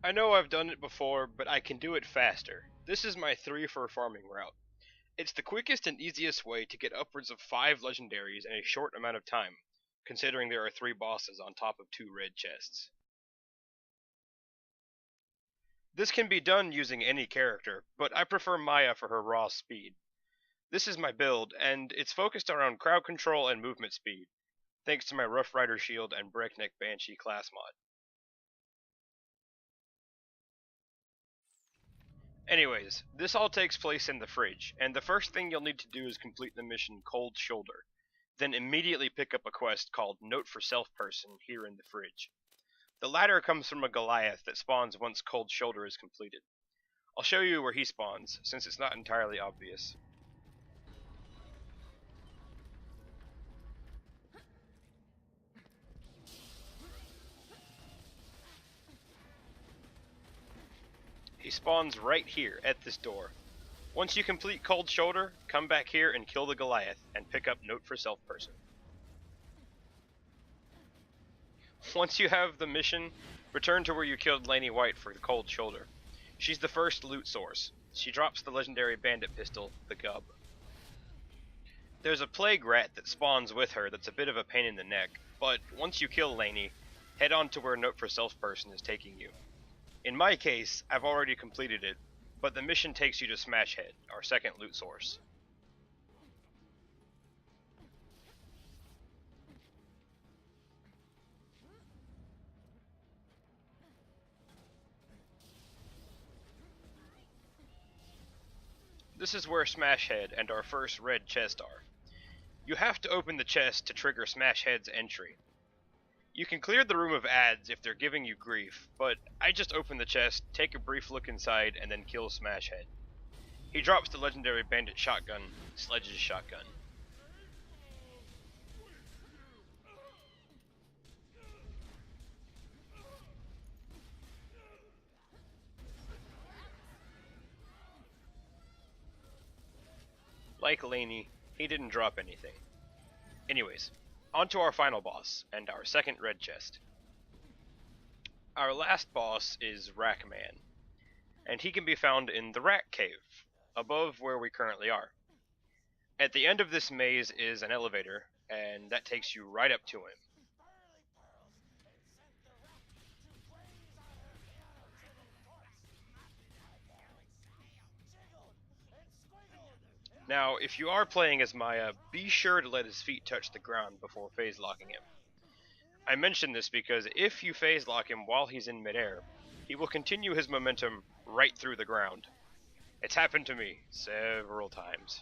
I know I've done it before, but I can do it faster. This is my threefer farming route. It's the quickest and easiest way to get upwards of 5 legendaries in a short amount of time, considering there are 3 bosses on top of 2 red chests. This can be done using any character, but I prefer Maya for her raw speed. This is my build, and it's focused around crowd control and movement speed, thanks to my Rough Rider shield and Breakneck Banshee class mod. Anyways, this all takes place in the fridge, and the first thing you'll need to do is complete the mission Cold Shoulder, then immediately pick up a quest called Note for Self Person here in the fridge. The latter comes from a Goliath that spawns once Cold Shoulder is completed. I'll show you where he spawns, since it's not entirely obvious. He spawns right here, at this door. Once you complete Cold Shoulder, come back here and kill the Goliath, and pick up Note for Self Person. Once you have the mission, return to where you killed Laney White for the Cold Shoulder. She's the first loot source. She drops the legendary bandit pistol, the GUB. There's a plague rat that spawns with her that's a bit of a pain in the neck, but once you kill Laney, head on to where Note for Self Person is taking you. In my case, I've already completed it, but the mission takes you to Smashhead, our second loot source. This is where Smashhead and our first red chest are. You have to open the chest to trigger Smashhead's entry. You can clear the room of ads if they're giving you grief, but I just open the chest, take a brief look inside, and then kill Smashhead. He drops the legendary bandit shotgun, SLEDGE'S shotgun. Like Laney, he didn't drop anything. Anyways, on to our final boss, and our second red chest. Our last boss is Rackman, and he can be found in the Rack Cave, above where we currently are. At the end of this maze is an elevator, and that takes you right up to him. Now, if you are playing as Maya, be sure to let his feet touch the ground before phase locking him. I mention this because if you phase lock him while he's in midair, he will continue his momentum right through the ground. It's happened to me several times.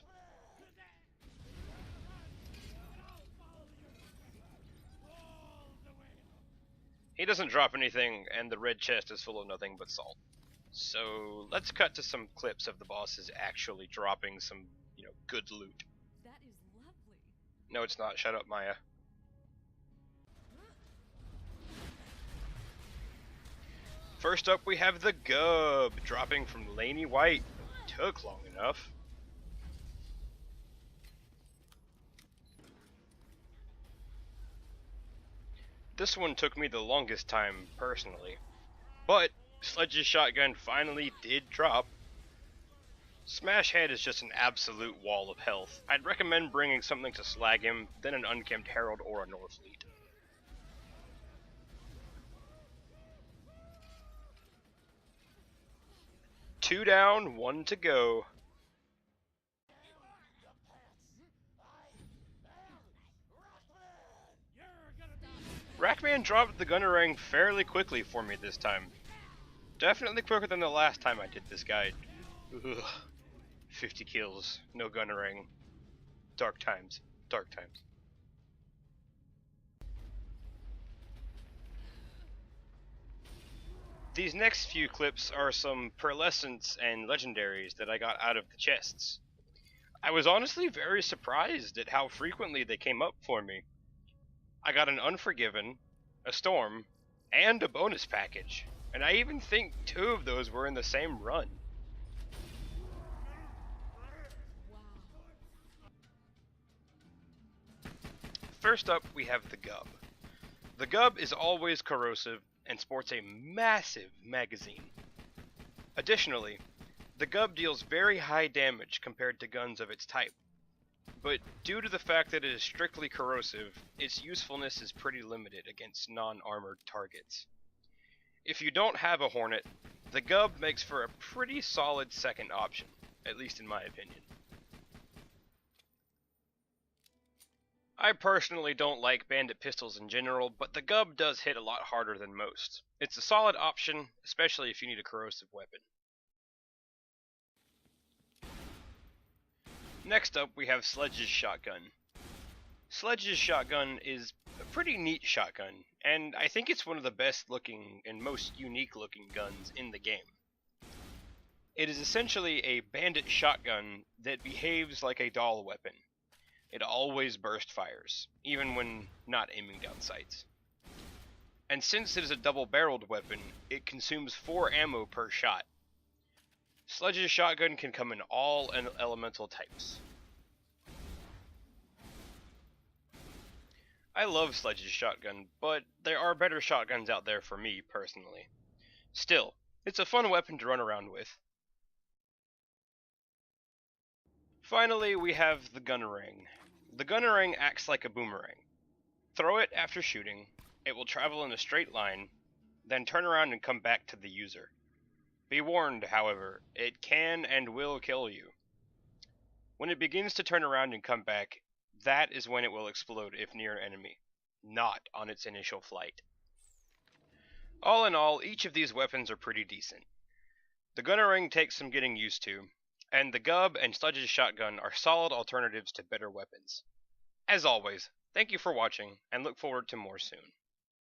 He doesn't drop anything, and the red chest is full of nothing but salt. So let's cut to some clips of the bosses actually dropping some, good loot. That is lovely. No, it's not. Shut up, Maya. First up, we have the GUB, dropping from Laney White. Took long enough. This one took me the longest time, personally. But SLEDGE'S shotgun finally did drop. Smashhead is just an absolute wall of health. I'd recommend bringing something to slag him, then an unkempt Herald or a Norfleet. Two down, one to go. Rackman dropped the GUNERANG fairly quickly for me this time. Definitely quicker than the last time I did this guide. Ugh. 50 kills, no GUNERANG. Dark times, dark times. These next few clips are some pearlescents and legendaries that I got out of the chests. I was honestly very surprised at how frequently they came up for me. I got an Unforgiven, a Storm, and a bonus package, and I even think 2 of those were in the same run. First up, we have the GUB. The GUB is always corrosive, and sports a massive magazine. Additionally, the GUB deals very high damage compared to guns of its type, but due to the fact that it is strictly corrosive, its usefulness is pretty limited against non-armored targets. If you don't have a Hornet, the GUB makes for a pretty solid second option, at least in my opinion. I personally don't like bandit pistols in general, but the GUB does hit a lot harder than most. It's a solid option, especially if you need a corrosive weapon. Next up, we have SLEDGE'S shotgun. SLEDGE'S shotgun is a pretty neat shotgun, and I think it's one of the best looking and most unique looking guns in the game. It is essentially a bandit shotgun that behaves like a doll weapon. It always burst fires, even when not aiming down sights. And since it is a double-barreled weapon, it consumes 4 ammo per shot. SLEDGE'S shotgun can come in all elemental types. I love SLEDGE'S shotgun, but there are better shotguns out there for me, personally. Still, it's a fun weapon to run around with. Finally, we have the GUNERANG. The GUNERANG acts like a boomerang. Throw it after shooting, it will travel in a straight line, then turn around and come back to the user. Be warned, however, it can and will kill you. When it begins to turn around and come back, that is when it will explode if near an enemy, not on its initial flight. All in all, each of these weapons are pretty decent. The GUNERANG takes some getting used to, and the GUB and SLEDGE'S shotgun are solid alternatives to better weapons. As always, thank you for watching, and look forward to more soon.